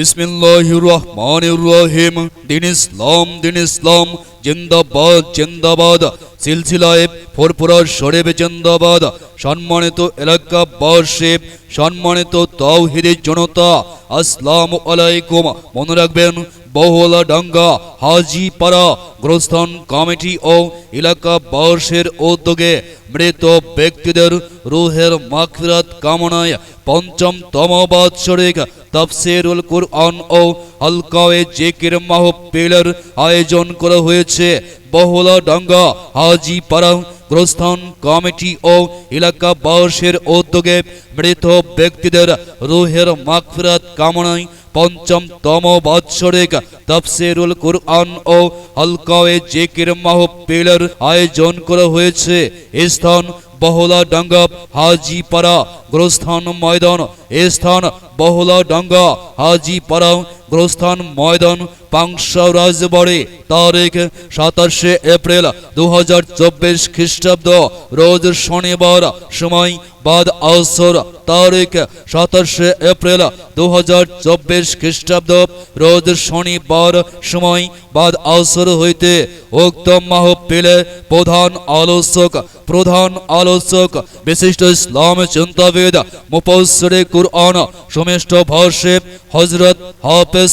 বিসমিল্লাহির রহমানির রহিম। দিন ইসলাম জিন্দাবাদ জিন্দাবাদ। সিলসিলায়ে ফুরফুরা শরীফ জিন্দাবাদ। সম্মানিত এলাকাবাসী, সম্মানিত তাওহীদি জনতা, আসসালামু আলাইকুম। মনে রাখবেন, বহুলাডাঙ্গা হাজীপাড়া গোরস্থান কমিটি ও এলাকাবাসীর উদ্যোগে মৃত ব্যক্তিদের রূহের মাগফিরাত কামনায় পঞ্চমতম বাৎসরিক তাফসীরুল কুরআন ও হালকায়ে জিকির মাহফিলের আয়োজন করা হয়েছে। বহুলাডাঙ্গা হাজীপাড়া গোরস্থান কমিটি ও এলাকাবাসীর উদ্যোগে মৃত ব্যক্তিদের রূহের মাগফিরাত কামনায় পঞ্চমতম বাৎসরিক তাফসীরুল কুরআন ও হালকায়ে জিকির মাহফিলের আয়োজন করা হয়েছে। স্থান বহুলাডাঙ্গা হাজীপাড়া গোরস্থান ময়দান। স্থান বহুলাডাঙ্গা হাজীপাড়া গোরস্থান ময়দান, পাংশা রাজবাড়ী। তারিখ 27 এপ্রিল 2024 খ্রিস্টাব্দ, রোজ শনিবার। সময় বাদ আসর। তারিখ 27 এপ্রিল 2024 খ্রিস্টাব্দ, রোজ শনিবার। সময় বাদ আসর হইতে উক্ত মাহফিলে প্রধান আলোচক বিশিষ্ট ইসলাম চিন্তাবিদ মুফাসসিরে কুরআন সমষ্টি ভাষ্যে হযরত হাফেজ